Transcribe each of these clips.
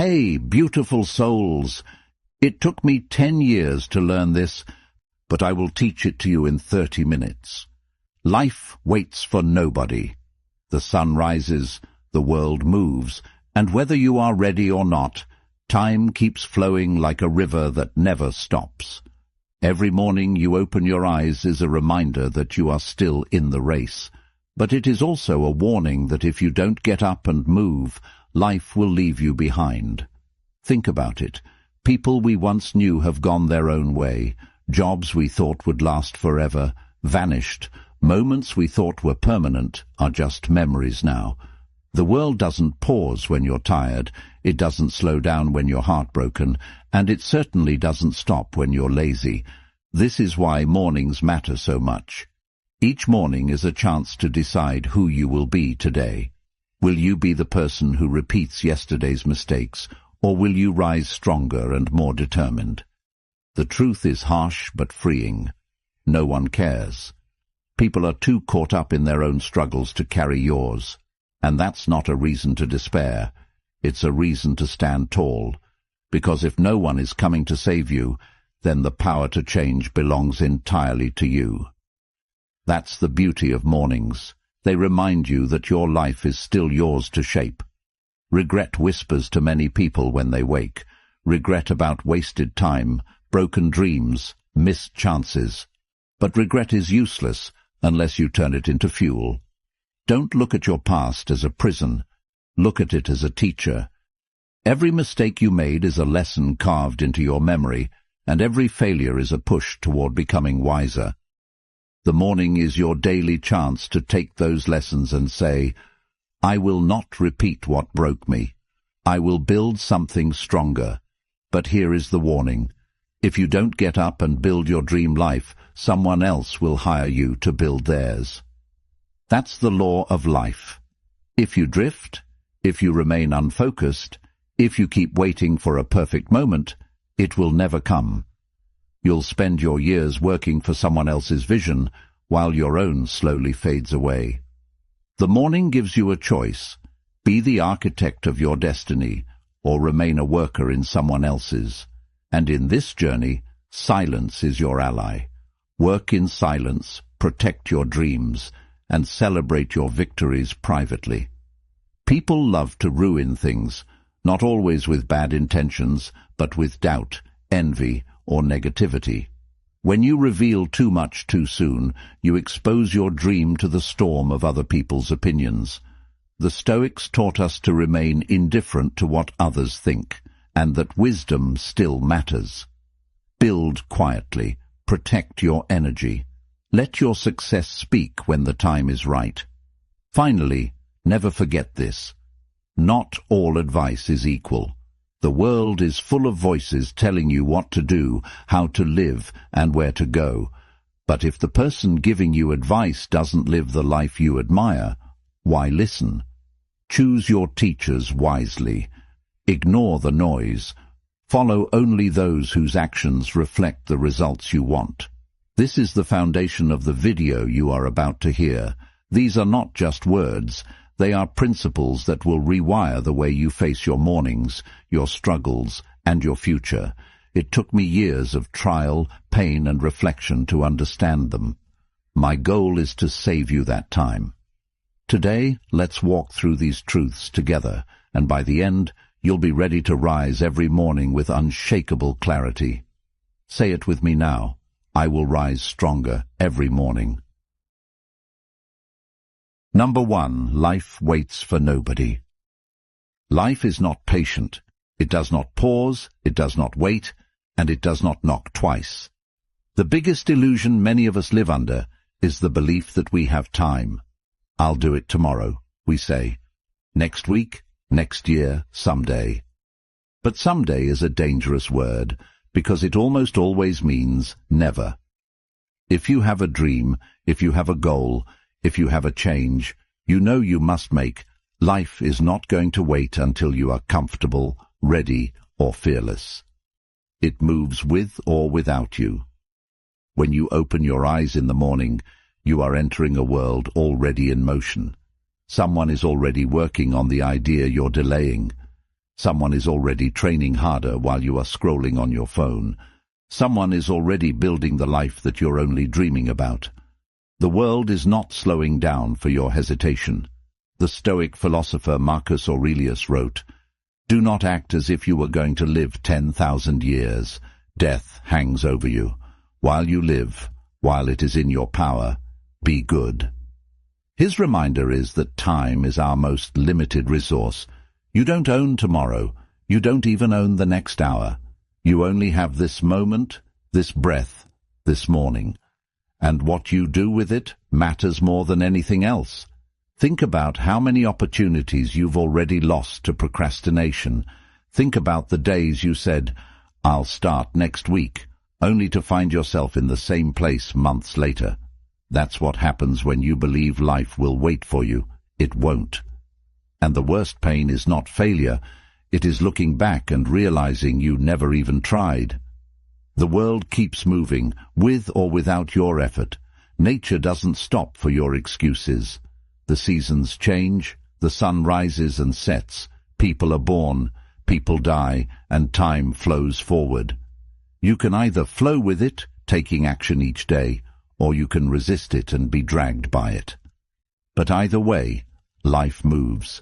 Hey, beautiful souls! It took me 10 years to learn this, but I will teach it to you in 30 minutes. Life waits for nobody. The sun rises, the world moves, and whether you are ready or not, time keeps flowing like a river that never stops. Every morning you open your eyes is a reminder that you are still in the race, but it is also a warning that if you don't get up and move, life will leave you behind. Think about it. People we once knew have gone their own way. Jobs we thought would last forever, vanished. Moments we thought were permanent are just memories now. The world doesn't pause when you're tired, it doesn't slow down when you're heartbroken, and it certainly doesn't stop when you're lazy. This is why mornings matter so much. Each morning is a chance to decide who you will be today. Will you be the person who repeats yesterday's mistakes, or will you rise stronger and more determined? The truth is harsh but freeing. No one cares. People are too caught up in their own struggles to carry yours. And that's not a reason to despair. It's a reason to stand tall. Because if no one is coming to save you, then the power to change belongs entirely to you. That's the beauty of mornings. They remind you that your life is still yours to shape. Regret whispers to many people when they wake. Regret about wasted time, broken dreams, missed chances. But regret is useless unless you turn it into fuel. Don't look at your past as a prison. Look at it as a teacher. Every mistake you made is a lesson carved into your memory, and every failure is a push toward becoming wiser. The morning is your daily chance to take those lessons and say, I will not repeat what broke me. I will build something stronger. But here is the warning. If you don't get up and build your dream life, someone else will hire you to build theirs. That's the law of life. If you drift, if you remain unfocused, if you keep waiting for a perfect moment, it will never come. You'll spend your years working for someone else's vision, while your own slowly fades away. The morning gives you a choice. Be the architect of your destiny, or remain a worker in someone else's. And in this journey, silence is your ally. Work in silence, protect your dreams, and celebrate your victories privately. People love to ruin things, not always with bad intentions, but with doubt, envy, or negativity. When you reveal too much too soon, you expose your dream to the storm of other people's opinions. The Stoics taught us to remain indifferent to what others think, and that wisdom still matters. Build quietly, protect your energy. Let your success speak when the time is right. Finally, never forget this. Not all advice is equal. The world is full of voices telling you what to do, how to live, and where to go. But if the person giving you advice doesn't live the life you admire, why listen? Choose your teachers wisely. Ignore the noise. Follow only those whose actions reflect the results you want. This is the foundation of the video you are about to hear. These are not just words. They are principles that will rewire the way you face your mornings, your struggles, and your future. It took me years of trial, pain, and reflection to understand them. My goal is to save you that time. Today, let's walk through these truths together, and by the end, you'll be ready to rise every morning with unshakable clarity. Say it with me now. I will rise stronger every morning. Number 1. Life waits for nobody. Life is not patient. It does not pause, it does not wait, and it does not knock twice. The biggest illusion many of us live under is the belief that we have time. I'll do it tomorrow, we say. Next week, next year, someday. But someday is a dangerous word, because it almost always means never. If you have a dream, if you have a goal, if you have a change you know you must make, life is not going to wait until you are comfortable, ready, or fearless. It moves with or without you. When you open your eyes in the morning, you are entering a world already in motion. Someone is already working on the idea you're delaying. Someone is already training harder while you are scrolling on your phone. Someone is already building the life that you're only dreaming about. The world is not slowing down for your hesitation. The Stoic philosopher Marcus Aurelius wrote, "Do not act as if you were going to live 10,000 years. Death hangs over you. While you live, while it is in your power, be good." His reminder is that time is our most limited resource. You don't own tomorrow. You don't even own the next hour. You only have this moment, this breath, this morning. And what you do with it matters more than anything else. Think about how many opportunities you've already lost to procrastination. Think about the days you said, "I'll start next week," only to find yourself in the same place months later. That's what happens when you believe life will wait for you. It won't. And the worst pain is not failure. It is looking back and realizing you never even tried. The world keeps moving, with or without your effort. Nature doesn't stop for your excuses. The seasons change, the sun rises and sets, people are born, people die, and time flows forward. You can either flow with it, taking action each day, or you can resist it and be dragged by it. But either way, life moves.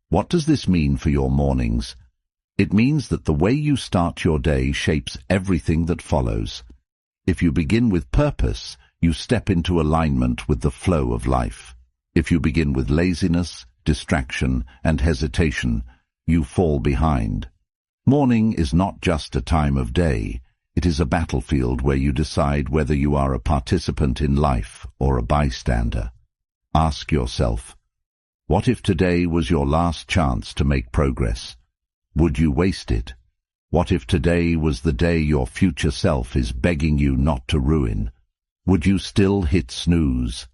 What does this mean for your mornings? It means that the way you start your day shapes everything that follows. If you begin with purpose, you step into alignment with the flow of life. If you begin with laziness, distraction, and hesitation, you fall behind. Morning is not just a time of day. It is a battlefield where you decide whether you are a participant in life or a bystander. Ask yourself, what if today was your last chance to make progress? Would you waste it? What if today was the day your future self is begging you not to ruin? Would you still hit snooze?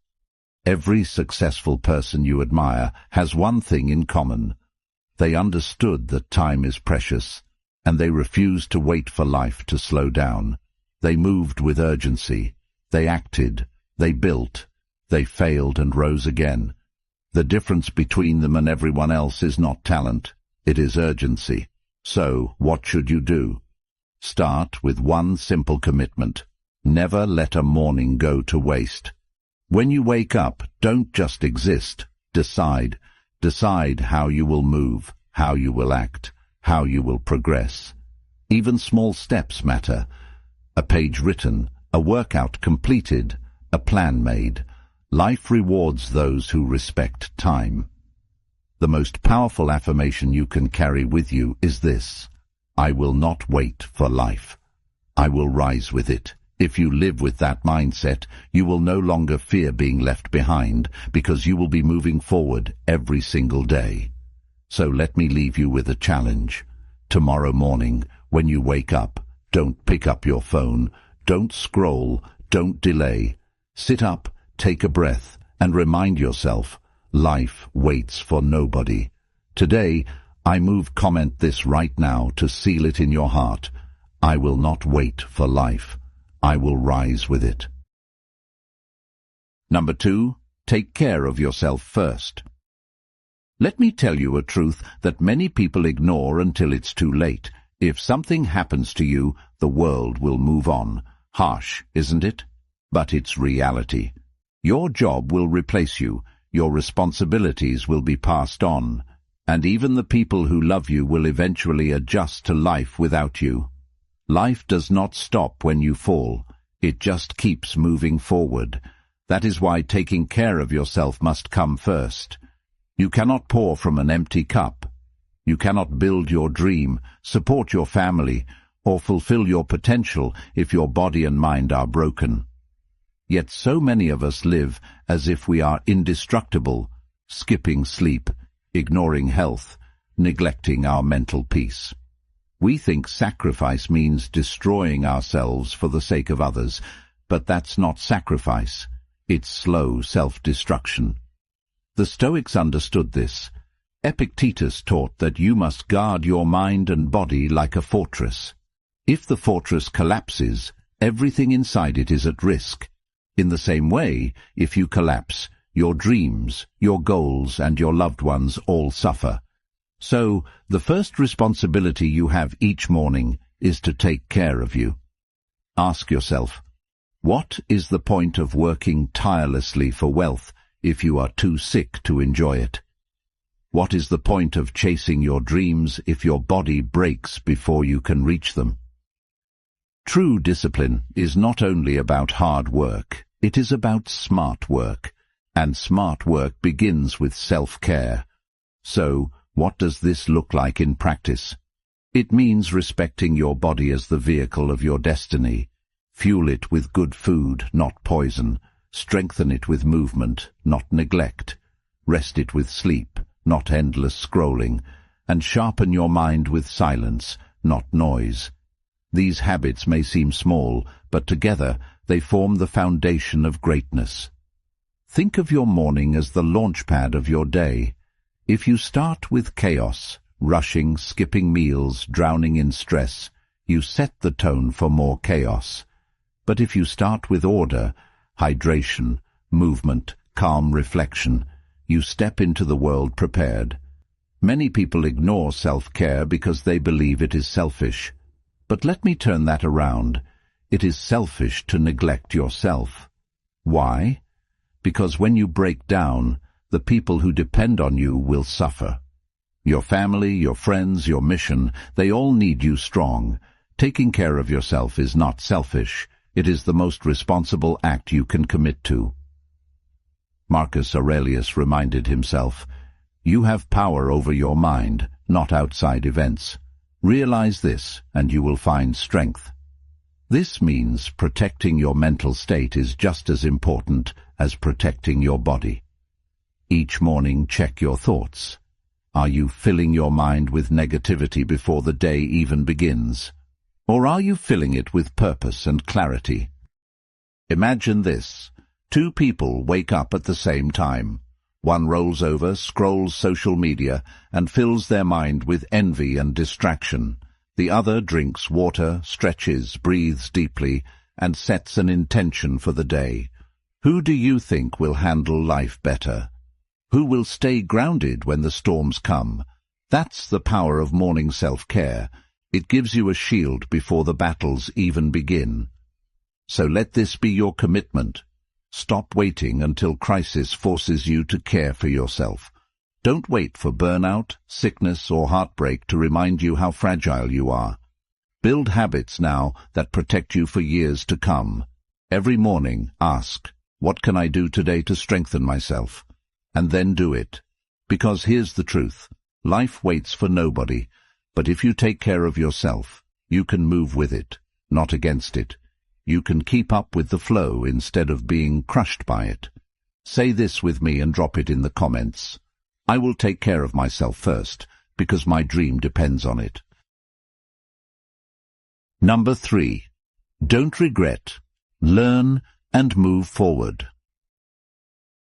Every successful person you admire has one thing in common. They understood that time is precious, and they refused to wait for life to slow down. They moved with urgency. They acted. They built. They failed and rose again. The difference between them and everyone else is not talent. It is urgency. So, what should you do? Start with one simple commitment. Never let a morning go to waste. When you wake up, don't just exist. Decide. Decide how you will move, how you will act, how you will progress. Even small steps matter. A page written, a workout completed, a plan made. Life rewards those who respect time. The most powerful affirmation you can carry with you is this: I will not wait for life. I will rise with it. If you live with that mindset, you will no longer fear being left behind, because you will be moving forward every single day. So let me leave you with a challenge. Tomorrow morning, when you wake up, don't pick up your phone, don't scroll, don't delay. Sit up, take a breath, and remind yourself, life waits for nobody. Today, comment this right now to seal it in your heart. I will not wait for life. I will rise with it. Number 2, take care of yourself first. Let me tell you a truth that many people ignore until it's too late. If something happens to you, the world will move on. Harsh, isn't it? But it's reality. Your job will replace you. Your responsibilities will be passed on. And even the people who love you will eventually adjust to life without you. Life does not stop when you fall. It just keeps moving forward. That is why taking care of yourself must come first. You cannot pour from an empty cup. You cannot build your dream, support your family, or fulfill your potential if your body and mind are broken. Yet so many of us live as if we are indestructible, skipping sleep, ignoring health, neglecting our mental peace. We think sacrifice means destroying ourselves for the sake of others, but that's not sacrifice. It's slow self-destruction. The Stoics understood this. Epictetus taught that you must guard your mind and body like a fortress. If the fortress collapses, everything inside it is at risk. In the same way, if you collapse, your dreams, your goals, and your loved ones all suffer. So, the first responsibility you have each morning is to take care of you. Ask yourself, what is the point of working tirelessly for wealth if you are too sick to enjoy it? What is the point of chasing your dreams if your body breaks before you can reach them? True discipline is not only about hard work, it is about smart work, and smart work begins with self-care. So, what does this look like in practice? It means respecting your body as the vehicle of your destiny. Fuel it with good food, not poison. Strengthen it with movement, not neglect. Rest it with sleep, not endless scrolling. And sharpen your mind with silence, not noise. These habits may seem small, but together they form the foundation of greatness. Think of your morning as the launchpad of your day. If you start with chaos, rushing, skipping meals, drowning in stress, you set the tone for more chaos. But if you start with order, hydration, movement, calm reflection, you step into the world prepared. Many people ignore self-care because they believe it is selfish. But let me turn that around. It is selfish to neglect yourself. Why? Because when you break down, the people who depend on you will suffer. Your family, your friends, your mission, they all need you strong. Taking care of yourself is not selfish. It is the most responsible act you can commit to. Marcus Aurelius reminded himself, "You have power over your mind, not outside events. Realize this, and you will find strength." This means protecting your mental state is just as important as protecting your body. Each morning, check your thoughts. Are you filling your mind with negativity before the day even begins? Or are you filling it with purpose and clarity? Imagine this. Two people wake up at the same time. One rolls over, scrolls social media, and fills their mind with envy and distraction. The other drinks water, stretches, breathes deeply, and sets an intention for the day. Who do you think will handle life better? Who will stay grounded when the storms come? That's the power of morning self-care. It gives you a shield before the battles even begin. So let this be your commitment. Stop waiting until crisis forces you to care for yourself. Don't wait for burnout, sickness, or heartbreak to remind you how fragile you are. Build habits now that protect you for years to come. Every morning, ask, what can I do today to strengthen myself? And then do it. Because here's the truth. Life waits for nobody. But if you take care of yourself, you can move with it, not against it. You can keep up with the flow instead of being crushed by it. Say this with me and drop it in the comments. I will take care of myself first, because my dream depends on it. Number 3. Don't regret. Learn and move forward.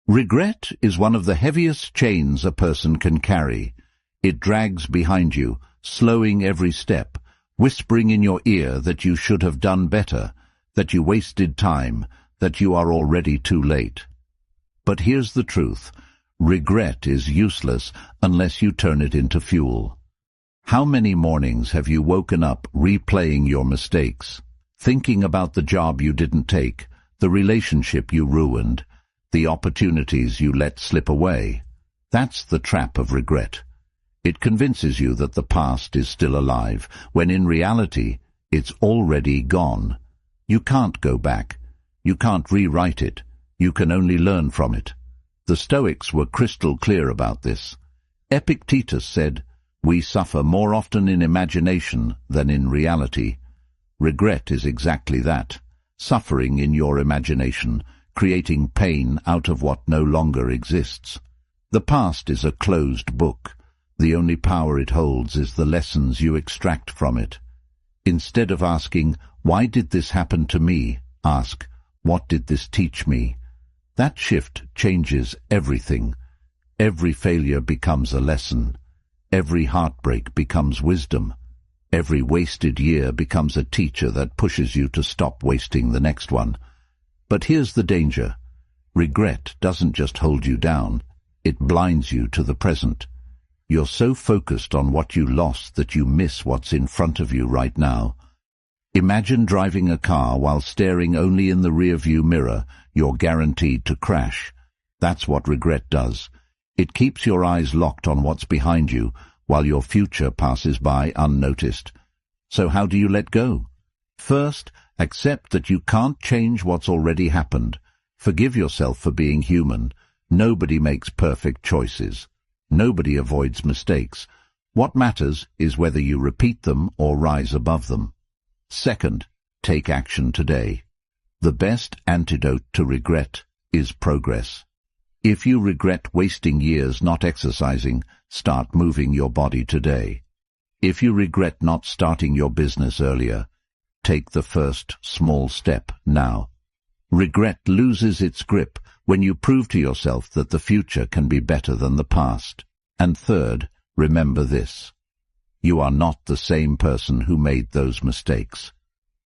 Regret is one of the heaviest chains a person can carry. It drags behind you, slowing every step, whispering in your ear that you should have done better, that you wasted time, that you are already too late. But here's the truth. Regret is useless unless you turn it into fuel. How many mornings have you woken up replaying your mistakes, thinking about the job you didn't take, the relationship you ruined, the opportunities you let slip away? That's the trap of regret. It convinces you that the past is still alive, when in reality, it's already gone. You can't go back. You can't rewrite it. You can only learn from it. The Stoics were crystal clear about this. Epictetus said, "We suffer more often in imagination than in reality." Regret is exactly that, suffering in your imagination, creating pain out of what no longer exists. The past is a closed book. The only power it holds is the lessons you extract from it. Instead of asking, "Why did this happen to me?" ask, "What did this teach me?" That shift changes everything. Every failure becomes a lesson. Every heartbreak becomes wisdom. Every wasted year becomes a teacher that pushes you to stop wasting the next one. But here's the danger. Regret doesn't just hold you down. It blinds you to the present. You're so focused on what you lost that you miss what's in front of you right now. Imagine driving a car while staring only in the rearview mirror. You're guaranteed to crash. That's what regret does. It keeps your eyes locked on what's behind you while your future passes by unnoticed. So how do you let go? First, accept that you can't change what's already happened. Forgive yourself for being human. Nobody makes perfect choices. Nobody avoids mistakes. What matters is whether you repeat them or rise above them. Second, take action today. The best antidote to regret is progress. If you regret wasting years not exercising, start moving your body today. If you regret not starting your business earlier, take the first small step now. Regret loses its grip when you prove to yourself that the future can be better than the past. And third, remember this. You are not the same person who made those mistakes.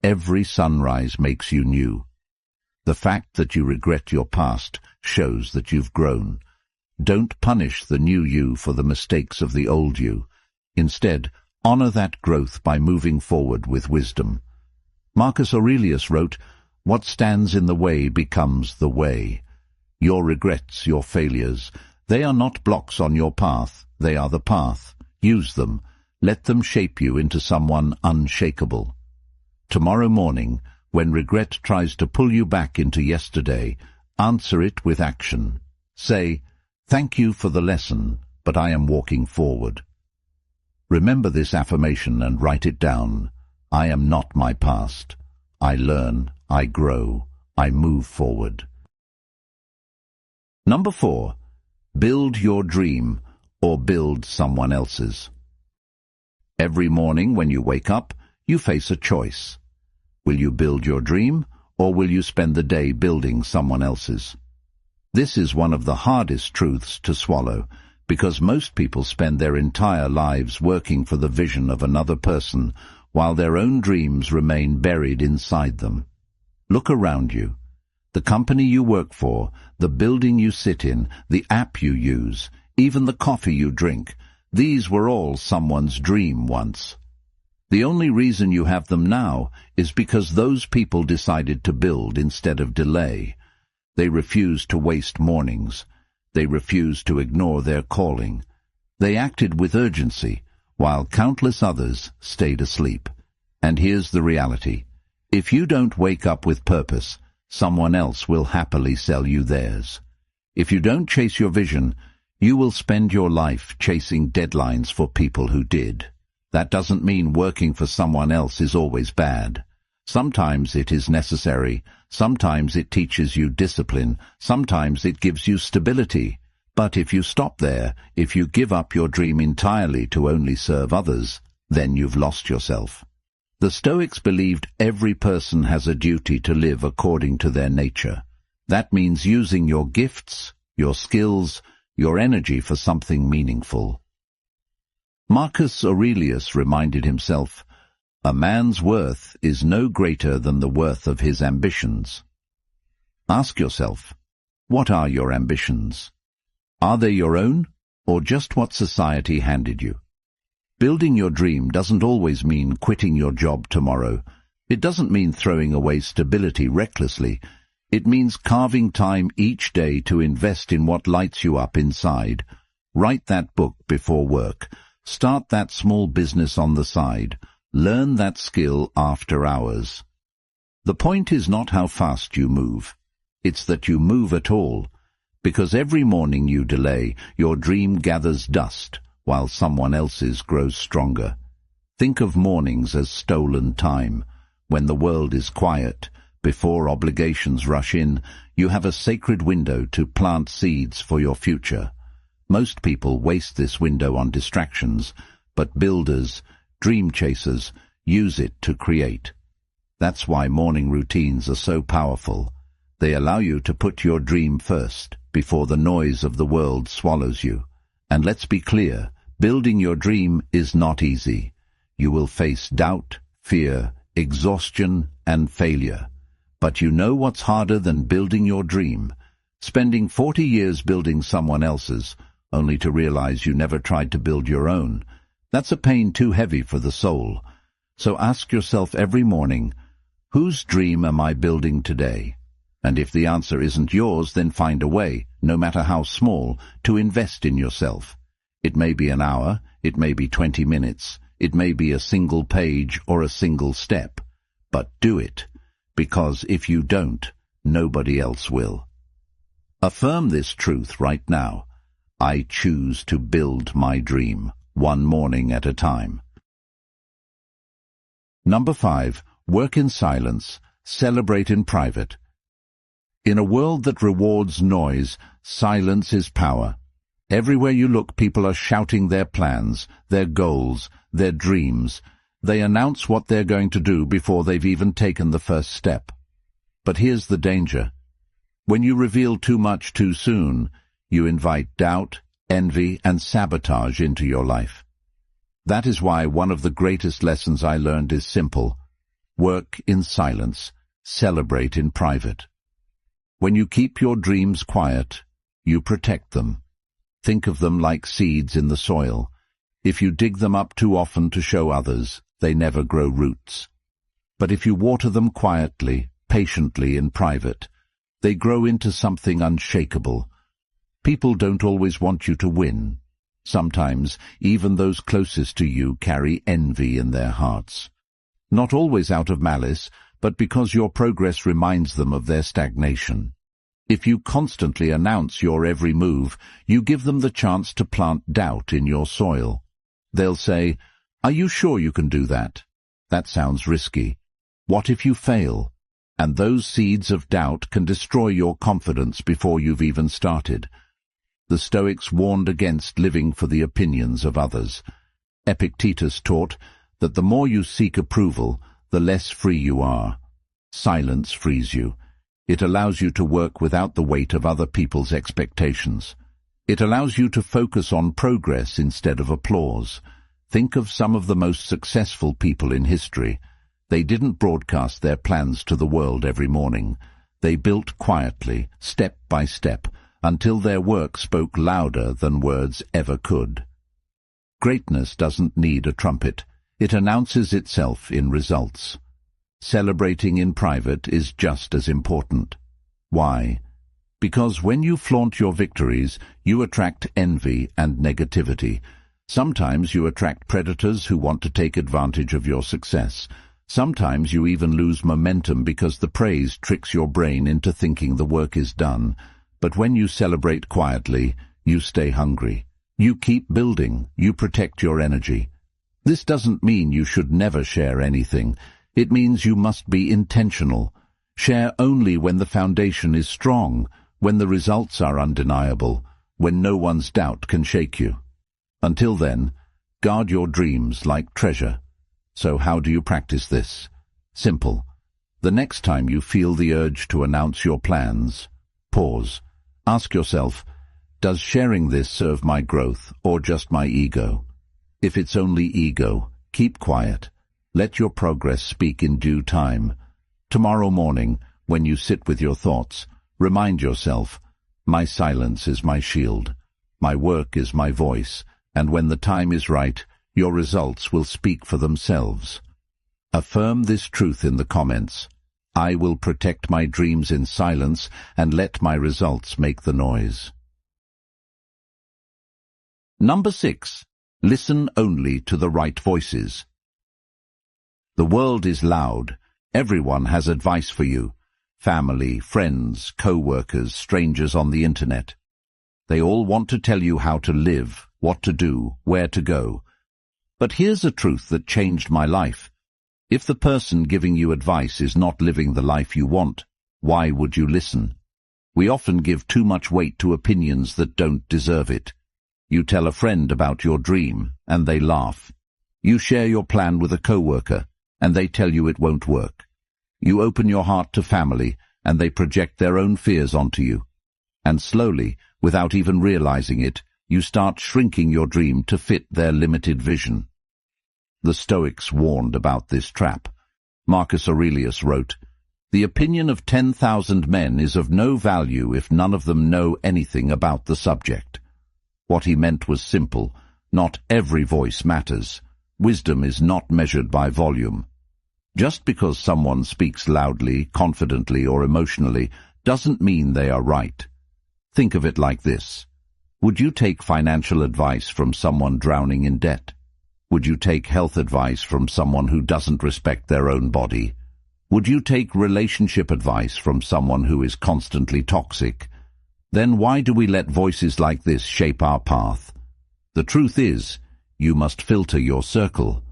Every sunrise makes you new. The fact that you regret your past shows that you've grown. Don't punish the new you for the mistakes of the old you. Instead, honor that growth by moving forward with wisdom. Marcus Aurelius wrote, "What stands in the way becomes the way." Your regrets, your failures, they are not blocks on your path, they are the path. Use them. Let them shape you into someone unshakable. Tomorrow morning, when regret tries to pull you back into yesterday, answer it with action. Say, "Thank you for the lesson, but I am walking forward." Remember this affirmation and write it down. I am not my past. I learn, I grow, I move forward. Number 4. Build your dream or build someone else's. Every morning when you wake up, you face a choice. Will you build your dream, or will you spend the day building someone else's? This is one of the hardest truths to swallow, because most people spend their entire lives working for the vision of another person, while their own dreams remain buried inside them. Look around you. The company you work for, the building you sit in, the app you use, even the coffee you drink, these were all someone's dream once. The only reason you have them now is because those people decided to build instead of delay. They refused to waste mornings. They refused to ignore their calling. They acted with urgency, while countless others stayed asleep. And here's the reality. If you don't wake up with purpose, someone else will happily sell you theirs. If you don't chase your vision, you will spend your life chasing deadlines for people who did. That doesn't mean working for someone else is always bad. Sometimes it is necessary, sometimes it teaches you discipline, sometimes it gives you stability. But if you stop there, if you give up your dream entirely to only serve others, then you've lost yourself. The Stoics believed every person has a duty to live according to their nature. That means using your gifts, your skills, your energy for something meaningful. Marcus Aurelius reminded himself, "A man's worth is no greater than the worth of his ambitions." Ask yourself, what are your ambitions? Are they your own, or just what society handed you? Building your dream doesn't always mean quitting your job tomorrow. It doesn't mean throwing away stability recklessly. It means carving time each day to invest in what lights you up inside. Write that book before work. Start that small business on the side. Learn that skill after hours. The point is not how fast you move. It's that you move at all. Because every morning you delay, your dream gathers dust, while someone else's grows stronger. Think of mornings as stolen time. When the world is quiet, before obligations rush in, you have a sacred window to plant seeds for your future. Most people waste this window on distractions, but builders, dream chasers, use it to create. That's why morning routines are so powerful. They allow you to put your dream first, before the noise of the world swallows you. And let's be clear, building your dream is not easy. You will face doubt, fear, exhaustion, and failure. But you know what's harder than building your dream? Spending 40 years building someone else's, only to realize you never tried to build your own. That's a pain too heavy for the soul. So ask yourself every morning, whose dream am I building today? And if the answer isn't yours, then find a way, no matter how small, to invest in yourself. It may be an hour, it may be 20 minutes, it may be a single page or a single step. But do it, because if you don't, nobody else will. Affirm this truth right now. I choose to build my dream, one morning at a time. Number 5. Work in silence, celebrate in private. In a world that rewards noise, silence is power. Everywhere you look, people are shouting their plans, their goals, their dreams. They announce what they're going to do before they've even taken the first step. But here's the danger. When you reveal too much too soon, you invite doubt, envy, and sabotage into your life. That is why one of the greatest lessons I learned is simple. Work in silence, celebrate in private. When you keep your dreams quiet, you protect them. Think of them like seeds in the soil. If you dig them up too often to show others, they never grow roots. But if you water them quietly, patiently in private, they grow into something unshakable. People don't always want you to win. Sometimes, even those closest to you carry envy in their hearts. Not always out of malice, but because your progress reminds them of their stagnation. If you constantly announce your every move, you give them the chance to plant doubt in your soil. They'll say, "Are you sure you can do that? That sounds risky. What if you fail?" And those seeds of doubt can destroy your confidence before you've even started. The Stoics warned against living for the opinions of others. Epictetus taught that the more you seek approval, the less free you are. Silence frees you. It allows you to work without the weight of other people's expectations. It allows you to focus on progress instead of applause. Think of some of the most successful people in history. They didn't broadcast their plans to the world every morning. They built quietly, step by step, until their work spoke louder than words ever could. Greatness doesn't need a trumpet. It announces itself in results. Celebrating in private is just as important. Why? Because when you flaunt your victories, you attract envy and negativity. Sometimes you attract predators who want to take advantage of your success. Sometimes you even lose momentum because the praise tricks your brain into thinking the work is done. But when you celebrate quietly, you stay hungry. You keep building. You protect your energy. This doesn't mean you should never share anything. It means you must be intentional. Share only when the foundation is strong, when the results are undeniable, when no one's doubt can shake you. Until then, guard your dreams like treasure. So how do you practice this? Simple. The next time you feel the urge to announce your plans, pause. Ask yourself, does sharing this serve my growth or just my ego? If it's only ego, keep quiet. Let your progress speak in due time. Tomorrow morning, when you sit with your thoughts, remind yourself, my silence is my shield. My work is my voice, and when the time is right, your results will speak for themselves. Affirm this truth in the comments. I will protect my dreams in silence and let my results make the noise. Number 6. Listen only to the right voices. The world is loud. Everyone has advice for you. Family, friends, co-workers, strangers on the internet. They all want to tell you how to live, what to do, where to go. But here's a truth that changed my life. If the person giving you advice is not living the life you want, why would you listen? We often give too much weight to opinions that don't deserve it. You tell a friend about your dream, and they laugh. You share your plan with a coworker, and they tell you it won't work. You open your heart to family, and they project their own fears onto you. And slowly, without even realizing it, you start shrinking your dream to fit their limited vision. The Stoics warned about this trap. Marcus Aurelius wrote, "The opinion of 10,000 men is of no value if none of them know anything about the subject." What he meant was simple. Not every voice matters. Wisdom is not measured by volume. Just because someone speaks loudly, confidently, or emotionally doesn't mean they are right. Think of it like this. Would you take financial advice from someone drowning in debt? Would you take health advice from someone who doesn't respect their own body? Would you take relationship advice from someone who is constantly toxic? Then why do we let voices like this shape our path? The truth is, you must filter your circle.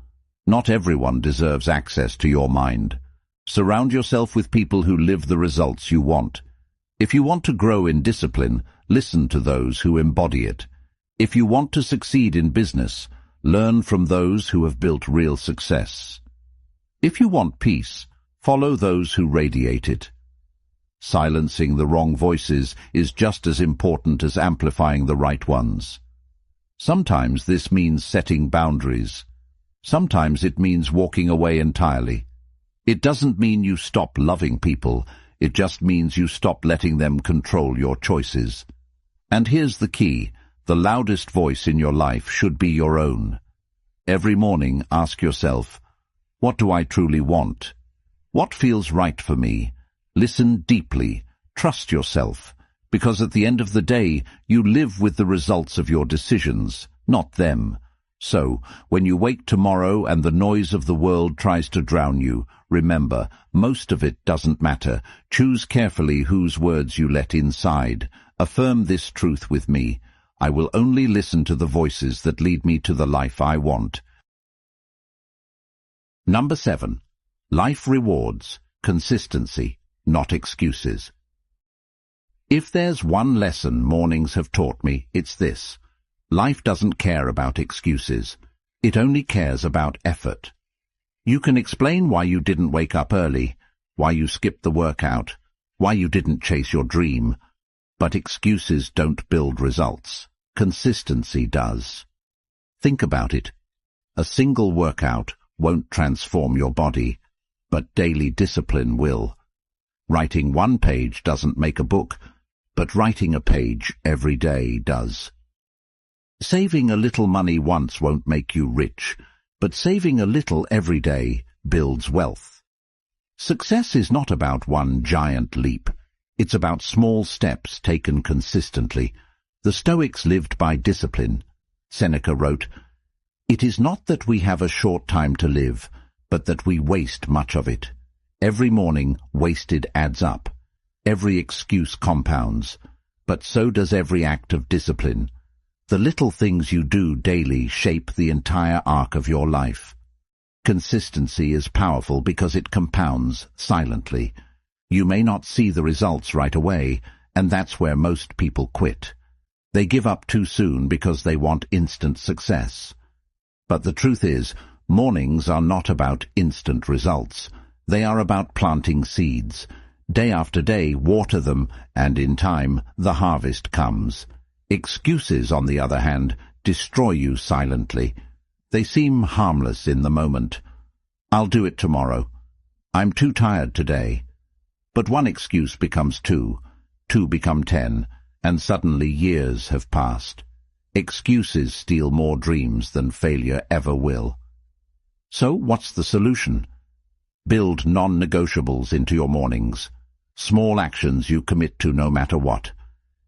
Not everyone deserves access to your mind. Surround yourself with people who live the results you want. If you want to grow in discipline, listen to those who embody it. If you want to succeed in business, learn from those who have built real success. If you want peace, follow those who radiate it. Silencing the wrong voices is just as important as amplifying the right ones. Sometimes this means setting boundaries. Sometimes it means walking away entirely. It doesn't mean you stop loving people. It just means you stop letting them control your choices. And here's the key. The loudest voice in your life should be your own. Every morning, ask yourself, what do I truly want? What feels right for me? Listen deeply. Trust yourself. Because at the end of the day, you live with the results of your decisions, not them. So, when you wake tomorrow and the noise of the world tries to drown you, remember, most of it doesn't matter. Choose carefully whose words you let inside. Affirm this truth with me. I will only listen to the voices that lead me to the life I want. Number 7. Life rewards consistency, not excuses. If there's one lesson mornings have taught me, it's this. Life doesn't care about excuses. It only cares about effort. You can explain why you didn't wake up early, why you skipped the workout, why you didn't chase your dream, but excuses don't build results. Consistency does. Think about it. A single workout won't transform your body, but daily discipline will. Writing one page doesn't make a book, but writing a page every day does. Saving a little money once won't make you rich, but saving a little every day builds wealth. Success is not about one giant leap. It's about small steps taken consistently. The Stoics lived by discipline. Seneca wrote, "It is not that we have a short time to live, but that we waste much of it. Every morning wasted adds up. Every excuse compounds, but so does every act of discipline. The little things you do daily shape the entire arc of your life." Consistency is powerful because it compounds silently. You may not see the results right away, and that's where most people quit. They give up too soon because they want instant success. But the truth is, mornings are not about instant results. They are about planting seeds. Day after day, water them, and in time, the harvest comes. Excuses, on the other hand, destroy you silently. They seem harmless in the moment. I'll do it tomorrow. I'm too tired today. But one excuse becomes two become 10, and suddenly years have passed. Excuses steal more dreams than failure ever will. So what's the solution? Build non-negotiables into your mornings. Small actions you commit to no matter what.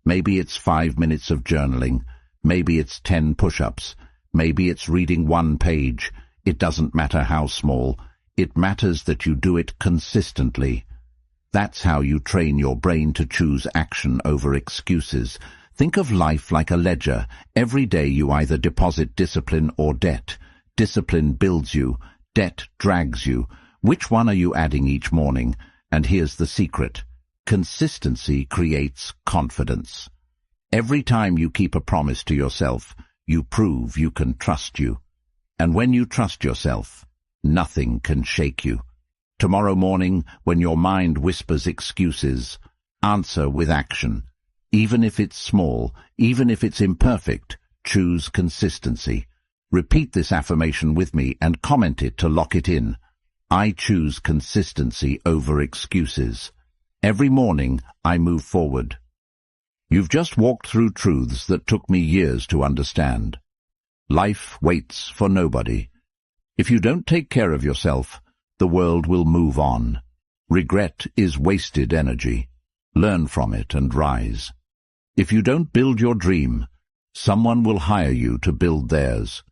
Maybe it's 5 minutes of journaling. Maybe it's 10 push-ups. Maybe it's reading one page. It doesn't matter how small. It matters that you do it consistently. That's how you train your brain to choose action over excuses. Think of life like a ledger. Every day you either deposit discipline or debt. Discipline builds you. Debt drags you. Which one are you adding each morning? And here's the secret. Consistency creates confidence. Every time you keep a promise to yourself, you prove you can trust you. And when you trust yourself, nothing can shake you. Tomorrow morning, when your mind whispers excuses, answer with action. Even if it's small, even if it's imperfect, choose consistency. Repeat this affirmation with me and comment it to lock it in. I choose consistency over excuses. Every morning, I move forward. You've just walked through truths that took me years to understand. Life waits for nobody. If you don't take care of yourself, the world will move on. Regret is wasted energy. Learn from it and rise. If you don't build your dream, someone will hire you to build theirs.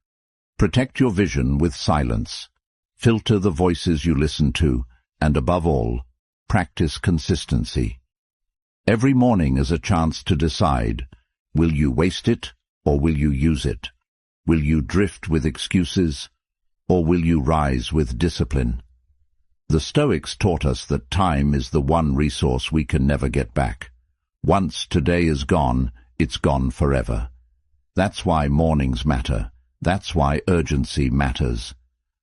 Protect your vision with silence. Filter the voices you listen to, and above all, practice consistency. Every morning is a chance to decide, will you waste it or will you use it? Will you drift with excuses or will you rise with discipline? The Stoics taught us that time is the one resource we can never get back. Once today is gone, it's gone forever. That's why mornings matter. That's why urgency matters.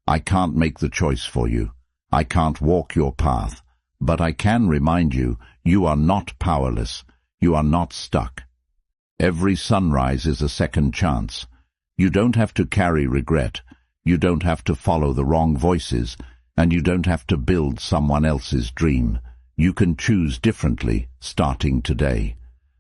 I can't make the choice for you. I can't walk your path. But I can remind you, you are not powerless. You are not stuck. Every sunrise is a second chance. You don't have to carry regret. You don't have to follow the wrong voices. And you don't have to build someone else's dream. You can choose differently, starting today.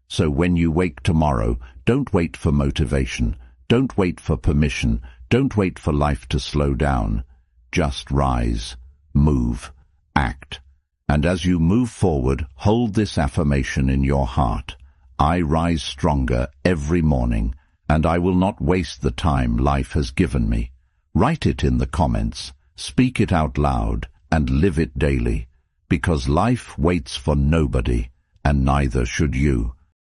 So when you wake tomorrow, don't wait for motivation. Don't wait for permission. Don't wait for life to slow down. Just rise, move, act. And as you move forward, hold this affirmation in your heart. I rise stronger every morning, and I will not waste the time life has given me. Write it in the comments, speak it out loud, and live it daily. Because life waits for nobody, and neither should you.